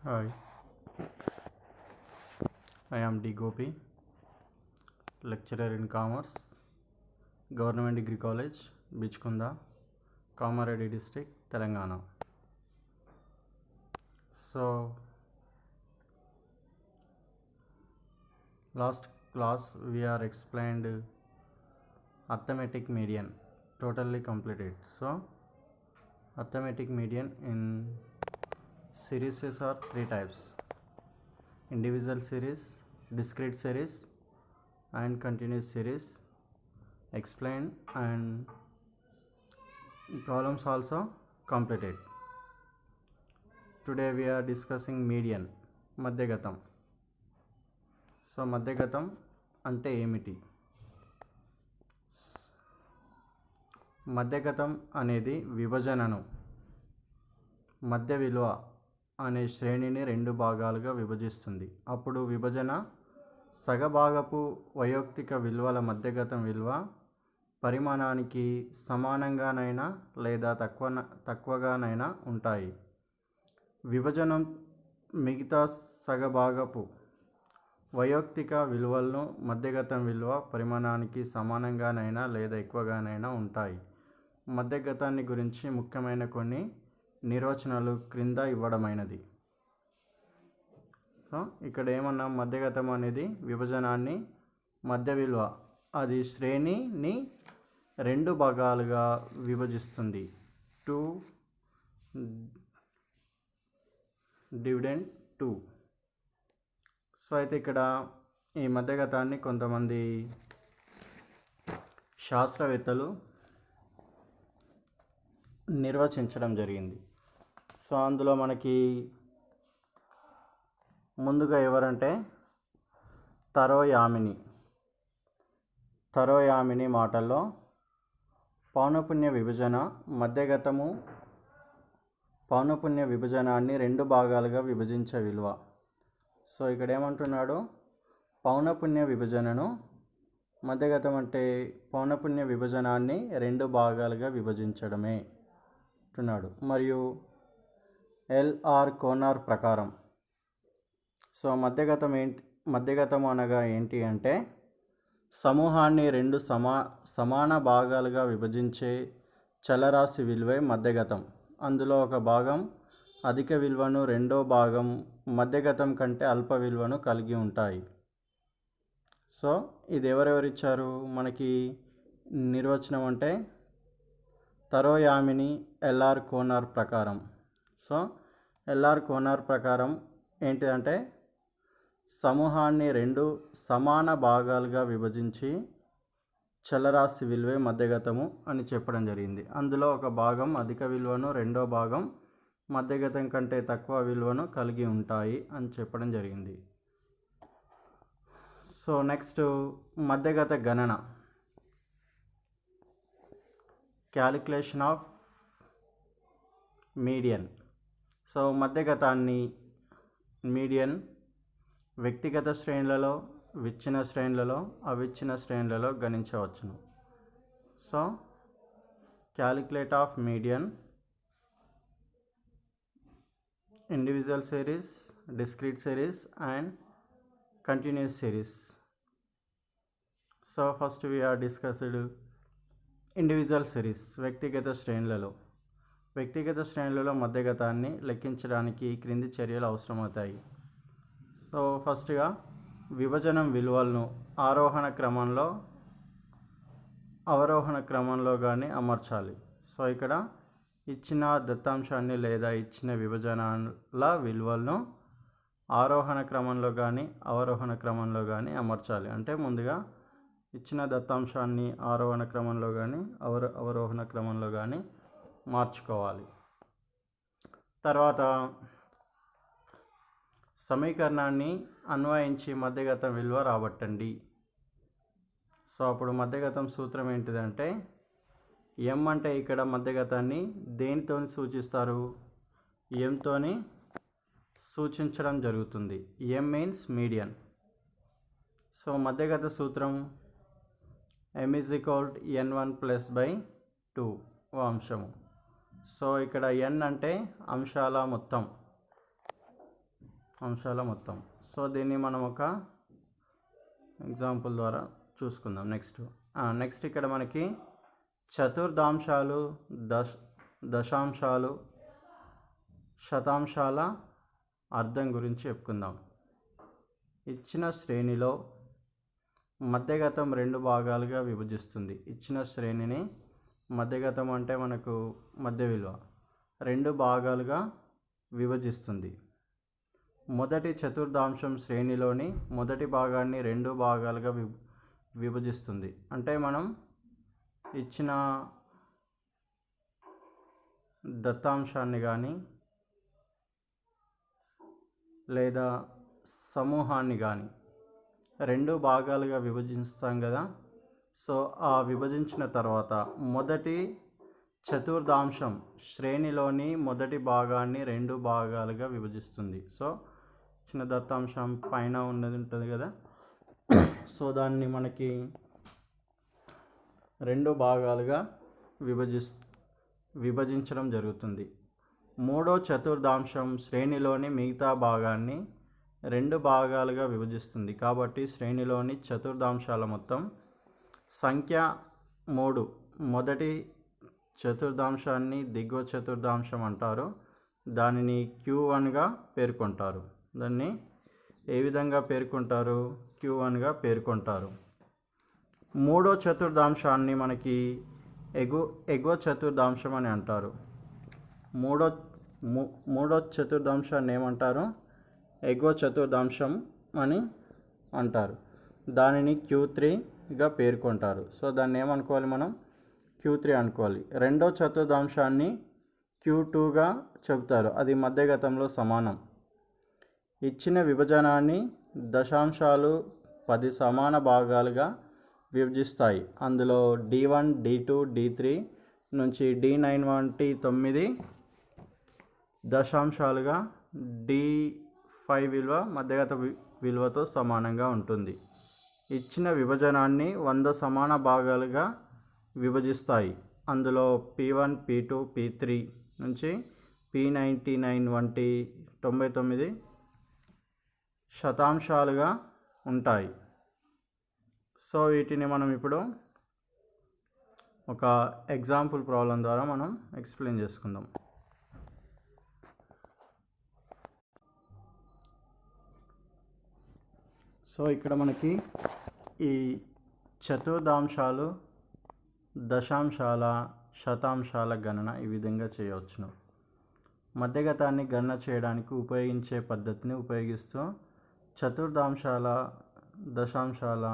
Hi, I am D. Gopi, lecturer in Commerce, Government Degree College, Bichkunda, Kamareddy District, Telangana. So, last class we are explained arithmetic median, totally completed. So, arithmetic median in series are three types: individual series, discrete series, and continuous series. Explained and problems also completed. Today we are discussing median, మధ్యగతం. So మధ్యగతం అంటే ఏమిటి? మధ్యగతం అనేది విభజనను మధ్య విలువ అనే శ్రేణిని రెండు భాగాలుగా విభజిస్తుంది. అప్పుడు విభజన సగభాగపు వయోక్తిక విలువల మధ్యగతం విలువ పరిమాణానికి సమానంగానైనా లేదా తక్కువగానైనా ఉంటాయి. విభజనం మిగతా సగభాగపు వయోక్తిక విలువలను మధ్యగతం విలువ పరిమాణానికి సమానంగానైనా లేదా ఎక్కువగానైనా ఉంటాయి. మధ్యగతాన్ని గురించి ముఖ్యమైన కొన్ని నిర్వచనాలు క్రింద ఇవ్వడమైనది. సో ఇక్కడ ఏమన్నా మధ్యగతం అనేది విభజనాన్ని మధ్య విలువ అది శ్రేణిని రెండు భాగాలుగా విభజిస్తుంది. 2 డివిడెండ్ 2. సో అయితే ఇక్కడ ఈ మధ్యగతాన్ని కొంతమంది శాస్త్రవేత్తలు నిర్వచించడం జరిగింది. సో అందులో మనకి ముందుగా ఎవరంటే తరోయామిని మాటల్లో పౌనఃపున్య విభజన పౌనఃపున్య విభజనాన్ని రెండు భాగాలుగా విభజించే విలువ. సో ఇక్కడ ఏమంటున్నాడు? పౌనఃపున్య విభజనను మధ్యగతం అంటే పౌనఃపున్య విభజనాన్ని రెండు భాగాలుగా విభజించడమే అంటున్నాడు. మరియు ఎల్ఆర్ కోనార్ ప్రకారం సో మధ్యగతం అనగా ఏంటి అంటే సమూహాన్ని రెండు సమాన భాగాలుగా విభజించే చలరాశి విలువే మధ్యగతం. అందులో ఒక భాగం అధిక విలువను, రెండో భాగం మధ్యగతం కంటే అల్ప విలువను కలిగి ఉంటాయి. సో ఇది ఎవరెవరిచ్చారు మనకి నిర్వచనం అంటే తరోయామిని ఎల్ఆర్ కోనార్ ప్రకారం. సో ఎల్ఆర్ కోనార్ ప్రకారం ఏంటిదంటే సమూహాన్ని రెండు సమాన భాగాలుగా విభజించి చలరాశి విలువే మధ్యగతము అని చెప్పడం జరిగింది. అందులో ఒక భాగం అధిక విలువను, రెండో భాగం మధ్యగతం కంటే తక్కువ విలువను కలిగి ఉంటాయి అని చెప్పడం జరిగింది. సో నెక్స్ట్ మధ్యగత గణన, క్యాలిక్యులేషన్ ఆఫ్ మీడియన్. సో మధ్యగతాన్ని మీడియన్ వ్యక్తిగత శ్రేణులలో, విచ్ఛిన్న శ్రేణులలో, అవిచ్ఛిన్న శ్రేణులలో గణించవచ్చును. So calculate of median, individual series, discrete series and continuous series. So first we are discussed individual series. వ్యక్తిగత శ్రేణులలో మధ్యగతాన్ని లెక్కించడానికి క్రింది చర్యలు అవసరమవుతాయి. సో ఫస్ట్గా విభజనం విలువలను అవరోహణ క్రమంలో కానీ అమర్చాలి. సో ఇక్కడ ఇచ్చిన దత్తాంశాన్ని లేదా ఇచ్చిన విభజనాల విలువలను ఆరోహణ క్రమంలో కానీ అవరోహణ క్రమంలో కానీ అమర్చాలి. అంటే ముందుగా ఇచ్చిన దత్తాంశాన్ని ఆరోహణ క్రమంలో కానీ అవరోహణ క్రమంలో కానీ మార్చుకోవాలి. తర్వాత సమీకరణాన్ని అన్వయించి మధ్యగతం విలువ రాబట్టండి. సో అప్పుడు మధ్యగతం సూత్రం ఏంటిదంటే ఎం అంటే ఇక్కడ మధ్యగతాన్ని దేనితో సూచిస్తారు? ఎంతోని సూచించడం జరుగుతుంది. M means median. సో మధ్యగత సూత్రం m=n1+2 అంశము. సో ఇక్కడ n అంటే అంశాల మొత్తం, అంశాల మొత్తం. సో దీన్ని మనం ఒక ఎగ్జాంపుల్ ద్వారా చూసుకుందాం. నెక్స్ట్ ఇక్కడ మనకి చతుర్థాంశాలు, దశాంశాలు, శతాంశాల అర్థం గురించి చెప్పుకుందాం. ఇచ్చిన శ్రేణిలో మధ్యగతం 2 భాగాలుగా విభజిస్తుంది. ఇచ్చిన శ్రేణిని మధ్యగతం అంటే మనకు మధ్య విలువ 2 భాగాలుగా విభజిస్తుంది. మొదటి చతుర్థాంశం శ్రేణిలోని మొదటి భాగాన్ని 2 భాగాలుగా విభజిస్తుంది. అంటే మనం ఇచ్చిన దత్తాంశాన్ని కానీ లేదా సమూహాన్ని కానీ 2 భాగాలుగా విభజిస్తాం కదా. సో ఆ విభజించిన తర్వాత మొదటి చతుర్థాంశం శ్రేణిలోని మొదటి భాగాన్ని 2 భాగాలుగా విభజిస్తుంది. సో చిన్న దత్తాంశం పైన ఉన్నది ఉంటుంది కదా, సో దాన్ని మనకి 2 భాగాలుగా విభజించడం జరుగుతుంది. మూడో చతుర్థాంశం శ్రేణిలోని మిగతా భాగాన్ని 2 భాగాలుగా విభజిస్తుంది. కాబట్టి శ్రేణిలోని చతుర్థాంశాల మొత్తం సంఖ్య 3. మొదటి చతుర్థాంశాన్ని దిగువ చతుర్థాంశం అంటారు. దానిని Q1గా పేర్కొంటారు. దాన్ని ఏ విధంగా పేర్కొంటారు? Q1గా పేర్కొంటారు. మూడో చతుర్థాంశాన్ని మనకి ఎగువ చతుర్థాంశం అని అంటారు. మూడో చతుర్థాంశాన్ని ఏమంటారు? ఎగువ చతుర్థాంశం అని అంటారు. దానిని Q3గా పేర్కొంటారు. సో దాన్ని ఏమనుకోవాలి? మనం Q3 అనుకోవాలి. రెండో చతుర్థాంశాన్ని Q2గా చెబుతారు. అది మధ్యగతంలో సమానం. ఇచ్చిన విభజనాన్ని దశాంశాలు 10 సమాన భాగాలుగా విభజిస్తాయి. అందులో D1, D2, D3 నుంచి D9 వంటి 9 దశాంశాలుగా D5 విలువ మధ్యగత విలువతో సమానంగా ఉంటుంది. ఇచ్చిన విభజనాన్ని 100 సమాన భాగాలుగా విభజిస్తాయి. అందులో P1, P2, P3 నుంచి P99 వంటి 99 శతాంశాలుగా ఉంటాయి. సో వీటిని మనం ఇప్పుడు ఒక ఎగ్జాంపుల్ ప్రాబ్లం ద్వారా మనం ఎక్స్ప్లెయిన్ చేసుకుందాం. సో ఇక్కడ మనకి ఈ చతుర్థాంశాలు, దశాంశాల, శతాంశాల గణన ఈ విధంగా చేయవచ్చును. మధ్యగతాన్ని గణన చేయడానికి ఉపయోగించే పద్ధతిని ఉపయోగిస్తూ చతుర్థాంశాల, దశాంశాల,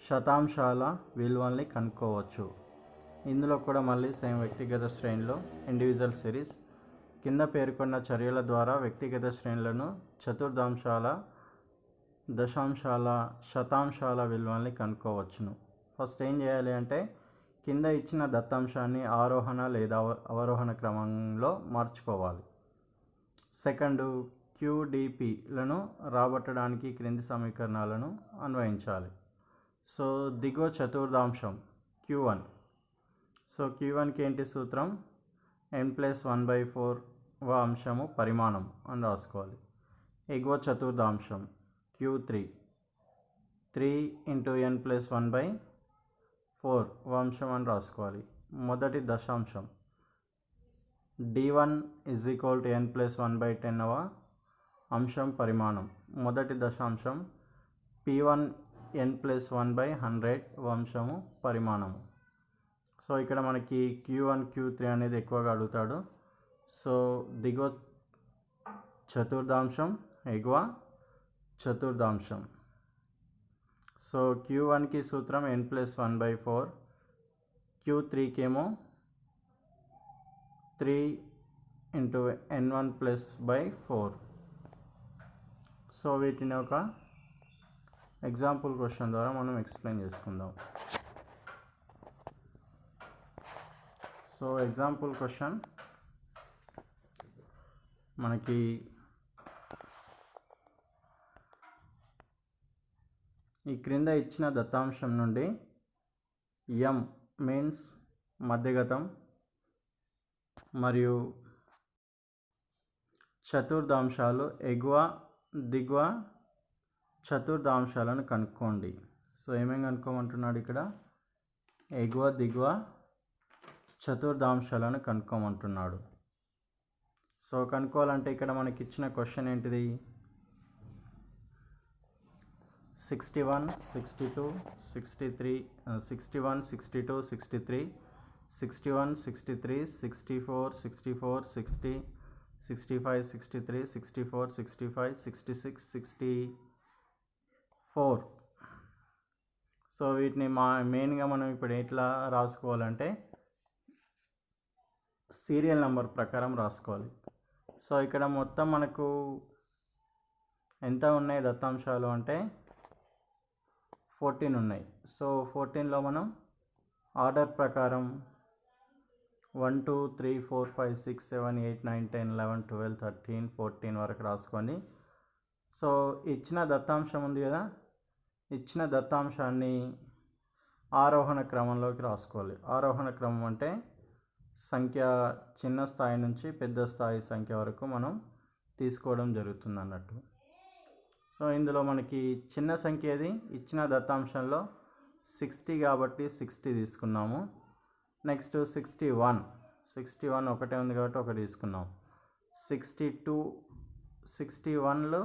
శతాంశాల విలువల్ని కనుక్కోవచ్చు. ఇందులో కూడా మళ్ళీ సేమ్ వ్యక్తిగత శ్రేణిలో ఇండివిజువల్ సిరీస్ కింద పేర్కొన్న చర్యల ద్వారా వ్యక్తిగత శ్రేణులను, చతుర్థాంశాల, దశాంశాల, శతాంశాల విలువల్ని కనుక్కోవచ్చును. ఫస్ట్ ఏం చేయాలి అంటే కింద ఇచ్చిన దత్తాంశాన్ని ఆరోహణ లేదా అవరోహణ క్రమంలో మార్చుకోవాలి. సెకండ్, QDPలను రాబట్టడానికి క్రింది సమీకరణాలను అన్వయించాలి. సో దిగువ చతుర్థాంశం Q1. సో Q1కి ఏంటి సూత్రం? n+1/4 అంశము పరిమాణం అని రాసుకోవాలి. ఎగువ చతుర్థాంశం Q3 3 × n+1/4 అంశం అని రాసుకోవాలి. మొదటి దశాంశం D1 = n+1/10 అంశం పరిమాణం. మొదటి దశాంశం P1 n+1/100 అంశము పరిమాణము. సో ఇక్కడ మనకి Q1, Q3 అనేది ఎక్కువగా అడుగుతాడు. సో దిగువ చతుర్థాంశం, ఎగువ చతుర్థాంశం. సో Q1కి సూత్రం n+1/4, Q3కి ఏమో 3 × n1+4. సో వీటిని ఒక ఎగ్జాంపుల్ క్వశ్చన్ ద్వారా మనం ఎక్స్ప్లెయిన్ చేసుకుందాం. సో ఎగ్జాంపుల్ క్వశ్చన్ మనకి ఈ క్రింద ఇచ్చిన దత్తాంశం నుండి M మీన్స్ మధ్యగతం మరియు చతుర్థాంశాలు ఎగువ దిగువ చతుర్థాంశాలను కనుక్కోండి. సో ఏమేమి కనుక్కోమంటున్నాడు ఇక్కడ? ఎగువ దిగువ చతుర్థాంశాలను కనుక్కోమంటున్నాడు. సో కనుక్కోవాలంటే ఇక్కడ మనకి ఇచ్చిన క్వశ్చన్ ఏంటిది? 61, 62, 63, 61, 62, 63, 61, 63, 64, 64, 60, 65, 63, 64, 65, 66, 64. సో వీటిని మెయిన్గా మనం ఇప్పుడు ఎట్లా రాసుకోవాలంటే సీరియల్ నెంబర్ ప్రకారం రాసుకోవాలి. సో ఇక్కడ మొత్తం మనకు ఎంత ఉన్నాయి దత్తాంశాలు అంటే 14 ఉన్నాయి. సో 14లో మనం ఆర్డర్ ప్రకారం 1 2 3 4 5 6 7 8 9 10 11 12 13 14 వరకు రాసుకొని, సో ఇచ్చిన దత్తాంశం ఉంది కదా, ఇచ్చిన దత్తాంశాన్ని ఆరోహణ క్రమంలోకి రాసుకోవాలి. ఆరోహణ క్రమం అంటే సంఖ్య చిన్న స్థాయి నుంచి పెద్ద స్థాయి సంఖ్య వరకు మనం తీసుకోవడం జరుగుతుంది అన్నట్టు. సో ఇందులో మనకి చిన్న సంఖ్య ఏది? ఇచ్చిన దత్తాంశంలో 60 కాబట్టి 60 తీసుకున్నాము. నెక్స్ట్ 61 ఒకటే ఉంది కాబట్టి ఒకటి తీసుకున్నాం. 61లో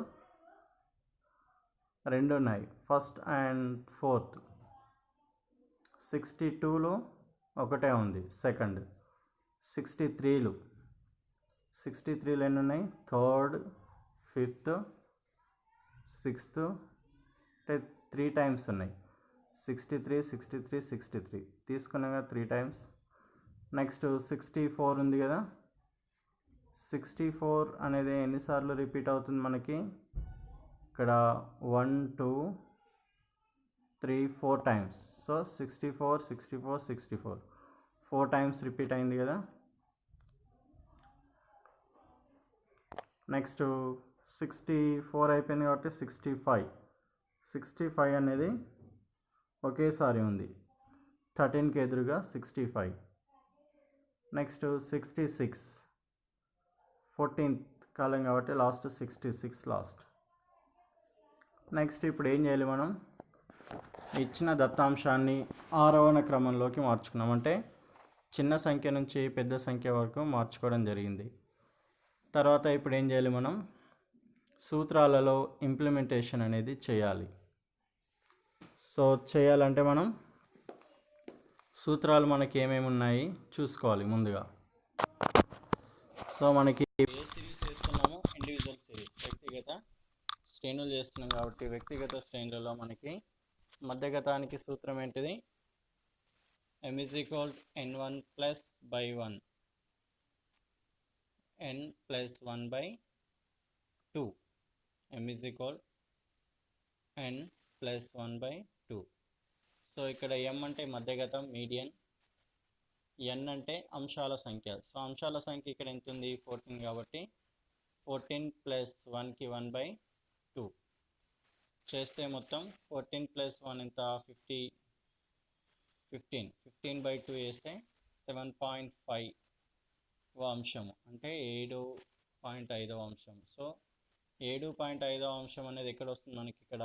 2 ఉన్నాయి, ఫస్ట్ అండ్ ఫోర్త్. 62లో ఒకటే ఉంది, సెకండ్. 63లో ఎన్ని ఉన్నాయి? థర్డ్, ఫిఫ్త్, సిక్స్త్, అంటే 3 టైమ్స్ ఉన్నాయి. 63 63 63 తీసుకున్నాగా 3 టైమ్స్. నెక్స్ట్ 64 ఉంది కదా, 64 అనేది ఎన్నిసార్లు రిపీట్ అవుతుంది మనకి? ఇక్కడ 1 2 3 4 టైమ్స్. సో 64 64 64 4 టైమ్స్ రిపీట్ అయింది కదా. నెక్స్ట్ 64 అయిపోయింది కాబట్టి 65 అనేది ఒకేసారి ఉంది, 13కి ఎదురుగా 65. నెక్స్ట్ 66 14th కాలం కాబట్టి లాస్ట్ 66 లాస్ట్. నెక్స్ట్ ఇప్పుడు ఏం చేయాలి? మనం ఇచ్చిన దత్తాంశాన్ని ఆరోహణ క్రమంలోకి మార్చుకున్నాం, అంటే చిన్న సంఖ్య నుంచి పెద్ద సంఖ్య వరకు మార్చుకోవడం జరిగింది. తర్వాత ఇప్పుడు ఏం చేయాలి? మనం సూత్రాలలో ఇంప్లిమెంటేషన్ అనేది చేయాలి. సో చేయాలంటే మనం సూత్రాలు మనకి ఏమేమి ఉన్నాయి చూసుకోవాలి ముందుగా. సో మనకి ఏ సిరీస్ వేసుకున్నాము? ఇండివిజువల్ సిరీస్, వ్యక్తిగత శ్రేణులు చేస్తున్నాం కాబట్టి వ్యక్తిగత శ్రేణులలో మనకి మధ్యగతానికి సూత్రం ఏంటిది? m = n1 + by 1 n + 1 by 2. m = n + 1 by 2. So ఇక్కడ m అంటే మధ్యగతం, మీడియన్. n అంటే అంశాల సంఖ్య. సో అంశాల సంఖ్య ఇక్కడ ఎంత ఉంది? 14 కాబట్టి 14 + 1కి 1/2 చేస్తే మొత్తం 14 + 1 ఎంత? 15/2 వేస్తే 7.5వ అంశము, అంటే 7.5వ అంశం. సో 7.5వ అంశం అనేది ఎక్కడ వస్తుంది మనకి? ఇక్కడ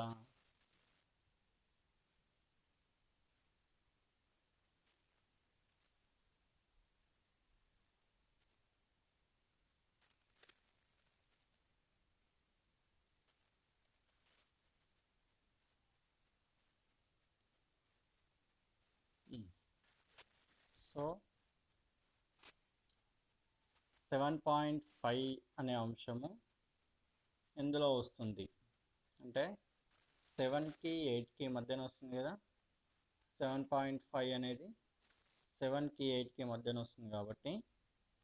సో 7.5 అనే అంశము ఎందులో వస్తుంది అంటే 7కి 8కి మధ్యన వస్తుంది కదా. 7.5 అనేది 7కి 8కి మధ్యన వస్తుంది కాబట్టి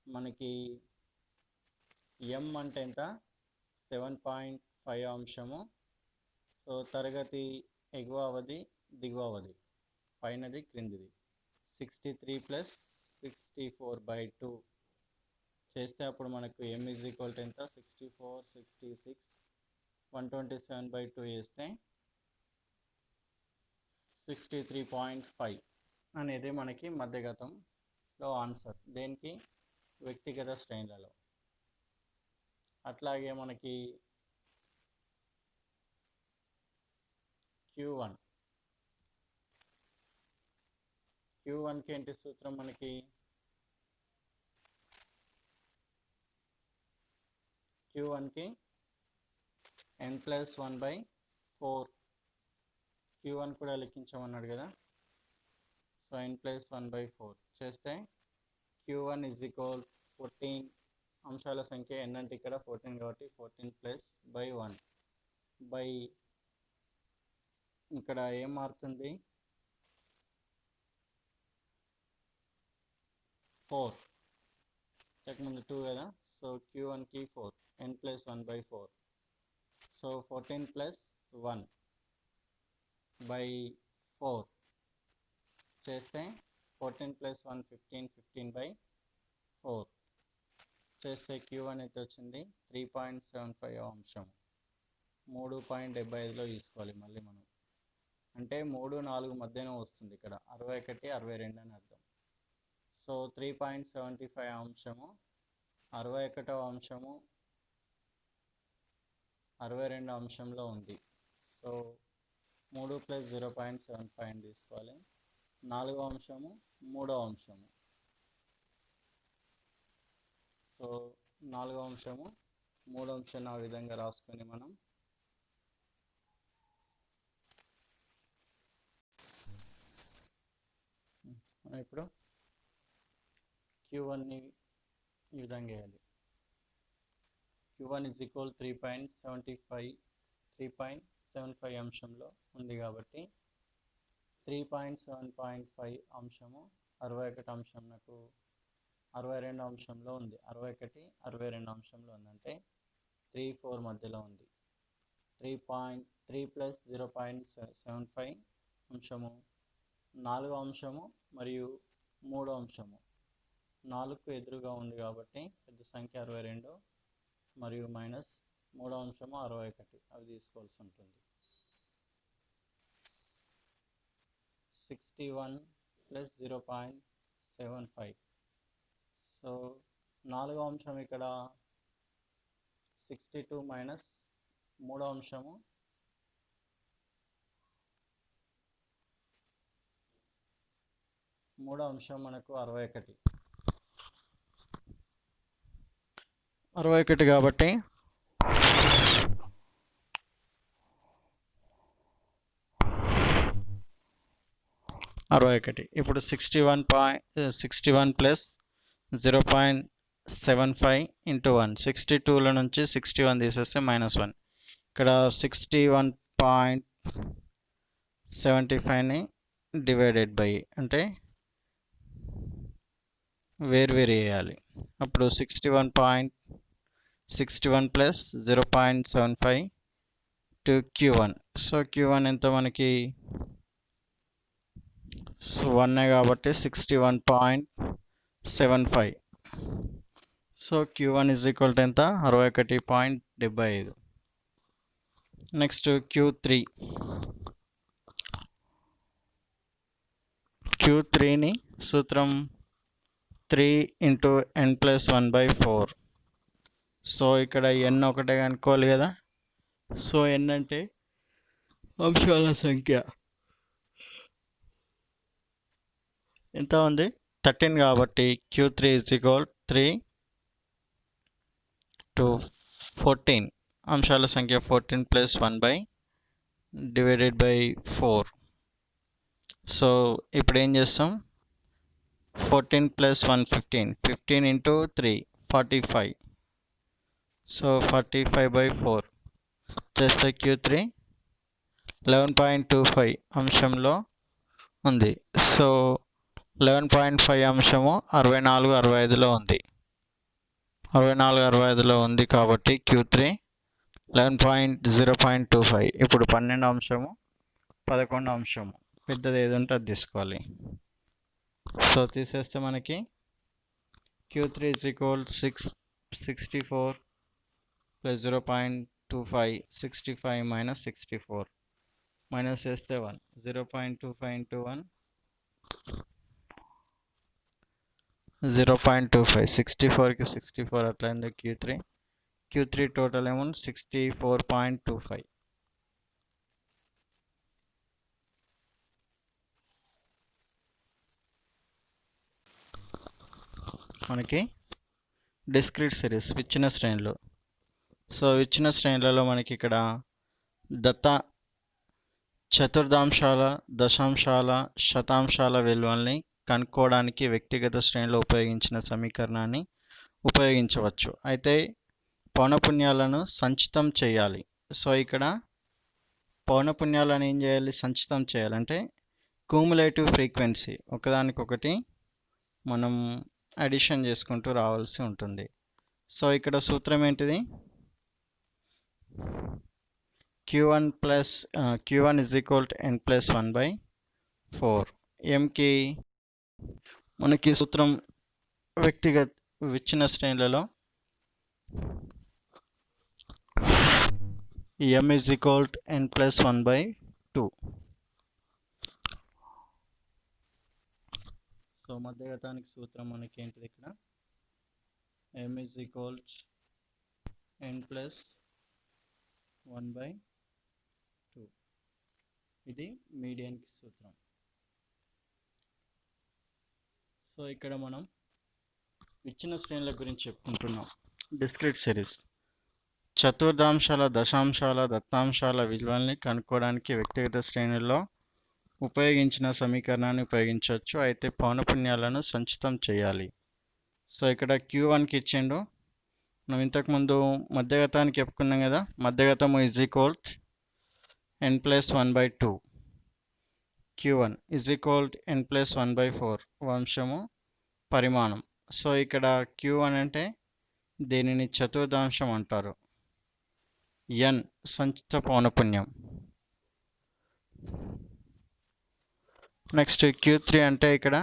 మనకి m అంటే ఎంత? 7.5 అంశము. సో తరగతి ఎగువ అవధి, దిగువ అవధి, పైనది క్రిందిది. 63 + 64/2 చేస్తే అప్పుడు మనకు m = ఎంత? 64 66 127/2 చేస్తే 63.5 అనేది మనకి మధ్యగతంలో ఆన్సర్. దేనికి? వ్యక్తిగత శ్రేణులలో. అట్లాగే మనకి Q1కి ఏంటి సూత్రం మనకి Q1కి n+1/4 Q1 కూడా లెక్కించమన్నాడు కదా. సో n+1/4 చేస్తే Q1 = 14 అంశాల సంఖ్య n అంటే ఇక్కడ 14 కాబట్టి 14+/1 బై ఇక్కడ ఏం మారుతుంది 4 ముందు 2 కదా. సో Q1కి 4 n+1/4 సో 14+1/4 చేస్తే 14+1 15/4 చేస్తే Q1 అయితే వచ్చింది 3.75 అంశం. 3.75లో తీసుకోవాలి మళ్ళీ మనం, అంటే 3, 4 మధ్యన వస్తుంది ఇక్కడ 61, 62 అని అర్థం. సో 3.75 అంశము 61వ అంశము 62 అంశంలో ఉంది. సో 3 + 0.75 తీసుకోవాలి. 4వ అంశము 3వ అంశము. సో 4వ అంశము 3వ అంశాన్ని ఆ విధంగా రాసుకొని మనం ఇప్పుడు Q1ని ఈ విధంగా వేయాలి. Q1 = 3.75 అంశంలో ఉంది కాబట్టి 3.7.5 అంశము 61 అంశంకు 62 అంశంలో ఉంది. 61, 62 అంశంలో ఉంది అంటే 3, 4 మధ్యలో ఉంది. 3 + 0.75 అంశము 4వ అంశము మరియు 3వ అంశము 4కు ఎదురుగా ఉంది కాబట్టి పెద్ద సంఖ్య 62 మరియు మైనస్ 3వ అంశము 61 అవి తీసుకోవాల్సి ఉంటుంది. 61 + 0.75 సో 4వ అంశం ఇక్కడ 62 మైనస్ 3వ అంశము 3వ అంశం మనకు 61 కాబట్టి ఇప్పుడు 61 + 0.75 × 1 62లో నుంచి 61 తీసేస్తే -1 ఇక్కడ 61.75ని డివైడెడ్ బై అంటే వేరు వేయాలి. అప్పుడు 61 + 0.75 టు Q1. సో Q1 ఎంత మనకి 1 కాబట్టి 61.75. సో Q1 = ఎంత 61.75. నెక్స్ట్ Q3ని సూత్రం 3 × n+1/4. సో ఇక్కడ n ఒకటే కనుక్కోవాలి కదా. సో n అంటే అంశాల సంఖ్య ఎంత ఉంది 13 కాబట్టి Q3 = 3 × 14 అంశాల సంఖ్య 14+1/4. సో ఇప్పుడు ఏం చేస్తాం 14 + 1 15 15 × 3 45. సో 45/4 చేస్తే Q3 11.25 అంశంలో ఉంది. సో 11.5 అంశము 64, 65లో ఉంది. 64, 65లో ఉంది కాబట్టి Q3 11.0.25. ఇప్పుడు 12 అంశము 11 అంశము పెద్దది ఏది ఉంటే అది తీసుకోవాలి. సో తీసేస్తే మనకి Q3 = 64 + 0.25 65 - 64 మైనస్ చేస్తే 1 0.25 × 1 0.25 64కి 64 అట్లా అయింది Q3 Q3 total amount 64.25. మనకి డిస్క్రీట్ సిరీస్ ఇచ్చిన శ్రేణులు. సో ఇచ్చిన శ్రేణులలో మనకి ఇక్కడ చతుర్థాంశాల, దశాంశాల, శతాంశాల విలువల్ని కనుక్కోవడానికి వ్యక్తిగత శ్రేణులు ఉపయోగించిన సమీకరణాన్ని ఉపయోగించవచ్చు. అయితే పౌనపున్యాలను సంచితం చేయాలి. సో ఇక్కడ పౌనపున్యాలను ఏం చేయాలి? సంచితం చేయాలంటే క్యూములేటివ్ ఫ్రీక్వెన్సీ ఒకదానికొకటి మనం అడిషన్ చేసుకుంటూ రావాల్సి ఉంటుంది. సో ఇక్కడ సూత్రం ఏంటిది? Q1 is equal to n+1/4. mకి మనకి సూత్రం వ్యక్తిగత విచ్ఛిన్న శ్రేణులలో m is equal to n+1/2. So మధ్యగతానికి సూత్రం మనకి ఏంటిది? ఇక్కడ m is equal to n+1/2. ఇది మీడియన్కి సూత్రం. సో ఇక్కడ మనం విచ్ఛిన్న శ్రేణుల గురించి చెప్పుకుంటున్నాం. డిస్క్రీట్ సిరీస్ చతుర్థాంశాల, దశాంశాల, దత్తాంశాల విలువల్ని కనుక్కోవడానికి వ్యక్తిగత శ్రేణుల్లో ఉపయోగించిన సమీకరణాన్ని ఉపయోగించవచ్చు. అయితే పౌనపున్యాలను సంచితం చేయాలి. సో ఇక్కడ Q1కి ఇచ్చిండు. మనం ఇంతకుముందు మధ్యగతానికి చెప్పుకున్నాం కదా, మధ్యగతము is equal n+1/2. Q1 is equal n+1/4 వంశము పరిమాణం. సో ఇక్కడ Q1 అంటే దీనిని చతుర్థాంశం అంటారు. n సంచిత పౌనపున్యం. నెక్స్ట్ Q3 అంటే ఇక్కడ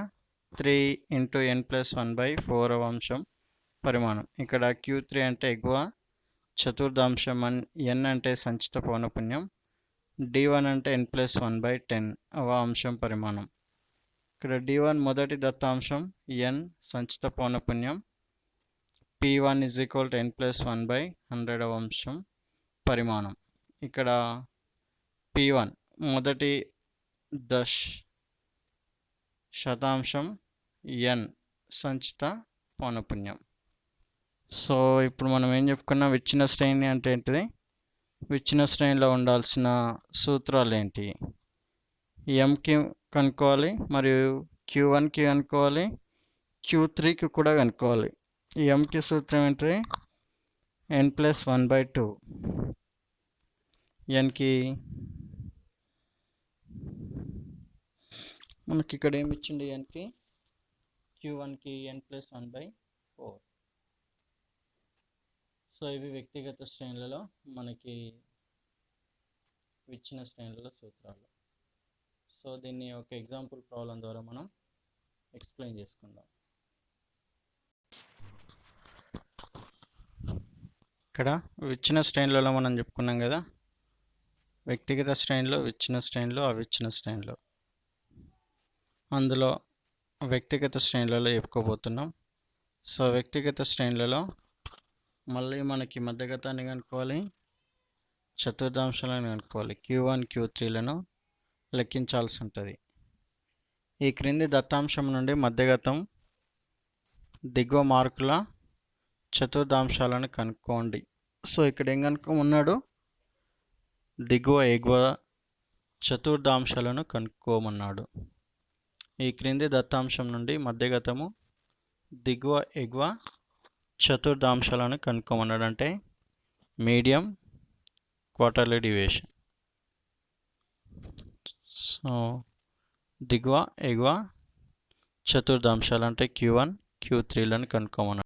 3 × n+1/4 వంశం పరిమాణం. ఇక్కడ Q3 అంటే ఎగువ చతుర్థాంశం, n అంటే సంచిత పౌనపున్యం, D1 అంటే n+1/10 అంశం పరిమాణం. ఇక్కడ D1 మొదటి దత్తాంశం, n సంచిత పౌనపున్యం, P1 is equal to n+1/100 అంశం పరిమాణం. ఇక్కడ P1 మొదటి శతాంశం, n సంచిత పౌనపున్యం. సో ఇప్పుడు మనం ఏం చెప్పుకున్నాం? విచ్ఛిన్న శ్రేణి అంటే ఏంటిది? విచ్ఛిన్న శ్రేణిలో ఉండాల్సిన సూత్రాలు ఏంటి? mకి కనుక్కోవాలి, మరియు Q1కి కనుక్కోవాలి, Q3కి కూడా కనుక్కోవాలి. mకి సూత్రం ఏంటి? n+1/2. nకి మనకి ఇక్కడ ఏమి ఇచ్చింది? nకి Q1కి n+1/4. సో ఇవి వ్యక్తిగత శ్రేణులలో మనకి విచ్ఛిన్న శ్రేణుల సూత్రాలు. సో దీన్ని ఒక ఎగ్జాంపుల్ ప్రాబ్లం ద్వారా మనం ఎక్స్ప్లెయిన్ చేసుకుందాం. ఇక్కడ విచ్ఛిన్న శ్రేణులలో మనం చెప్పుకున్నాం కదా, వ్యక్తిగత శ్రేణులు, విచ్ఛిన్న శ్రేణులు, అవిచ్ఛిన్న శ్రేణులు. అందులో వ్యక్తిగత శ్రేణులలో చెప్పుకోబోతున్నాం. సో వ్యక్తిగత శ్రేణులలో మళ్ళీ మనకి మధ్యగతాన్ని కనుక్కోవాలి, చతుర్థాంశాలను కనుక్కోవాలి. Q1, Q3లను లెక్కించాల్సి ఉంటుంది. ఈ క్రింది దత్తాంశం నుండి మధ్యగతం దిగువ మార్కుల చతుర్థాంశాలను కనుక్కోండి. సో ఇక్కడ ఏం కనుక్కోమన్నాడు? దిగువ ఎగువ చతుర్థాంశాలను కనుక్కోమన్నాడు. ఈ క్రింది దత్తాంశం నుండి మధ్యగతము దిగువ ఎగువ చతుర్థాంశాలను కనుక్కోమన్నాడు. అంటే మీడియం, క్వార్టర్లీ డీవియేషన్. సో దిగువ ఎగువ చతుర్థాంశాలు అంటే Q1, Q3లను కనుక్కోమన్నాడు.